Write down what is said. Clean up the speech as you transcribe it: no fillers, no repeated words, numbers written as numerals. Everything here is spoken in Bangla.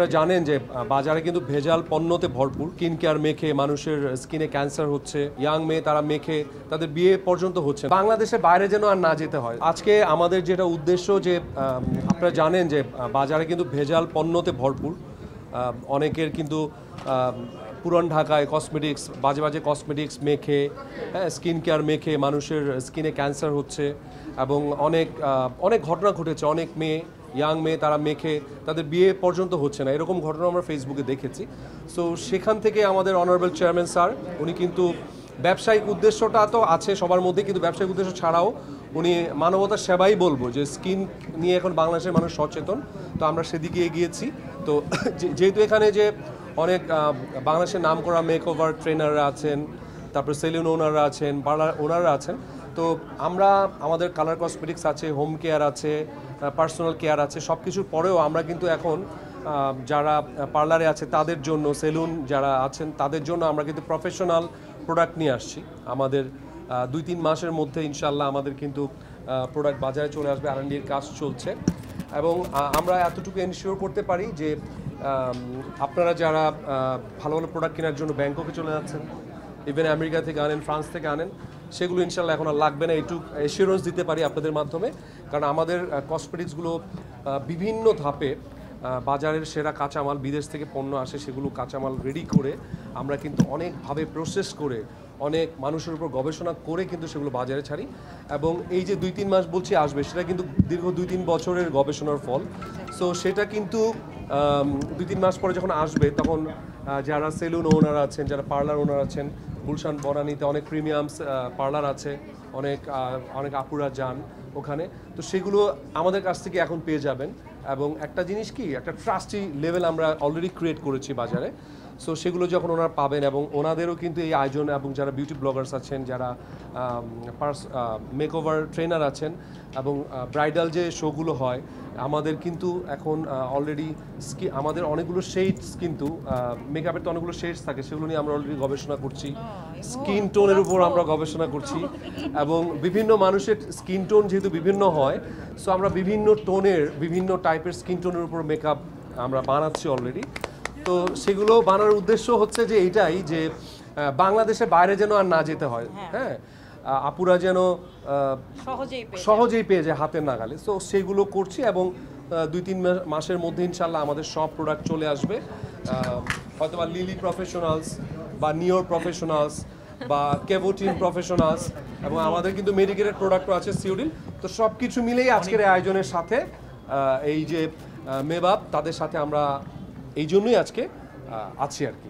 আপনারা জানেন যে বাজারে কিন্তু ভেজাল পণ্যতে ভরপুর। স্কিন কেয়ার মেখে মানুষের স্কিনে ক্যান্সার হচ্ছে, ইয়াং মেয়ে তারা মেখে তাদের বিয়ে পর্যন্ত হচ্ছে। বাংলাদেশের বাইরে যেন আর না যেতে হয়। আজকে আমাদের যেটা উদ্দেশ্য যে আপনারা জানেন যে বাজারে কিন্তু ভেজাল পণ্যতে ভরপুর। অনেকের কিন্তু পুরান ঢাকায় কসমেটিক্স বাজে বাজে কসমেটিক্স মেখে, স্কিন কেয়ার মেখে মানুষের স্কিনে ক্যান্সার হচ্ছে এবং অনেক ঘটনা ঘটেছে। অনেক মেয়ে, ইয়াং মেয়ে তারা মেখে তাদের বিয়ে পর্যন্ত হচ্ছে না, এরকম ঘটনা আমরা ফেসবুকে দেখেছি। সো সেখান থেকে আমাদের অনারেবল চেয়ারম্যান স্যার উনি কিন্তু ব্যবসায়িক উদ্দেশ্যটা তো আছে সবার মধ্যে, কিন্তু ব্যবসায়িক উদ্দেশ্য ছাড়াও উনি মানবতার সেবাই বলবো যে স্কিন নিয়ে এখন বাংলাদেশের মানুষ সচেতন, তো আমরা সেদিকে এগিয়েছি। তো যেহেতু এখানে যে অনেক বাংলাদেশের নাম করা মেকওভার ট্রেনাররা আছেন, তারপর সেলুন ওনাররা আছেন, পার্লার ওনাররা আছেন, তো আমরা আমাদের কালার কসমেটিক্স আছে, হোম কেয়ার আছে, পার্সোনাল কেয়ার আছে, সব কিছুর পরেও আমরা কিন্তু এখন যারা পার্লারে আছে তাদের জন্য, সেলুন যারা আছেন তাদের জন্য আমরা কিন্তু প্রফেশনাল প্রোডাক্ট নিয়ে আসছি। আমাদের 2-3 মাসের মধ্যে ইনশাল্লাহ আমাদের কিন্তু প্রোডাক্ট বাজারে চলে আসবে, R&Dর কাজ চলছে এবং আমরা এতটুকু এনশিওর করতে পারি যে আপনারা যারা ভালো ভালো প্রোডাক্ট কেনার জন্য ব্যাংককে চলে যাচ্ছেন, ইভেন আমেরিকা থেকে আনেন, ফ্রান্স থেকে আনেন, সেগুলো ইনশাল্লাহ এখন আর লাগবে না। একটু অ্যাসিওরেন্স দিতে পারি আপনাদের মাধ্যমে, কারণ আমাদের কসমেটিক্সগুলো বিভিন্ন ধাপে বাজারের সেরা কাঁচামাল, বিদেশ থেকে পণ্য আসে, সেগুলো কাঁচামাল রেডি করে আমরা কিন্তু অনেকভাবে প্রসেস করে অনেক মানুষের উপর গবেষণা করে কিন্তু সেগুলো বাজারে ছাড়ি। এবং এই যে 2-3 মাস বলছি আসবে, সেটা কিন্তু দীর্ঘ 2-3 বছরের গবেষণার ফল। সো সেটা কিন্তু 2-3 মাস পরে যখন আসবে, তখন যারা সেলুন ওনার আছেন, যারা পার্লার ওনার আছেন, গুলশান বনানীতে অনেক প্রিমিয়ামস পার্লার আছে, অনেক আপুরা যান ওখানে, তো সেগুলো আমাদের কাছ থেকে এখন পেয়ে যাবেন। এবং একটা জিনিস কি, একটা ট্রাস্টি লেভেল আমরা অলরেডি ক্রিয়েট করেছি বাজারে। সো সেগুলো যখন ওনারা পাবেন, এবং ওনাদেরও কিন্তু এই আয়োজন, এবং যারা বিউটি ব্লগার্স আছেন, যারা মেকওভার ট্রেনার আছেন, এবং ব্রাইডাল যে শোগুলো হয় আমাদের কিন্তু এখন অলরেডি আমাদের অনেকগুলো শেডস, কিন্তু মেকআপের তো অনেকগুলো শেডস থাকে, সেগুলো নিয়ে আমরা অলরেডি গবেষণা করছি। স্কিন টোনের উপর আমরা গবেষণা করছি, এবং বিভিন্ন মানুষের স্কিন টোন যেহেতু বিভিন্ন হয়, সো আমরা বিভিন্ন টোনের, বিভিন্ন টাইপের স্কিন টোনের উপর মেকআপ আমরা বানাচ্ছি অলরেডি। তো সেগুলো বানানোর উদ্দেশ্য হচ্ছে যে এইটাই, যে বাংলাদেশের বাইরে যেন আর না যেতে হয়, হ্যাঁ, আপুরা যেন সহজেই পেয়ে যায় হাতের নাগালে। সো সেগুলো করছি, এবং 2-3 মাসের মধ্যে ইনশাল্লাহ আমাদের সব প্রোডাক্ট চলে আসবে, হয়তো বা লিলি প্রফেশনালস বা নিওর প্রফেশনালস বা কেভোটিন প্রফেশনালস, এবং আমাদের কিন্তু মেডিকেটেড প্রোডাক্টও আছে, সিওডিল। তো সব কিছু মিলেই আজকের আয়োজনের সাথে এই যে মেবাব, তাদের সাথে আমরা এই জন্যই আজকে আছি আর কি।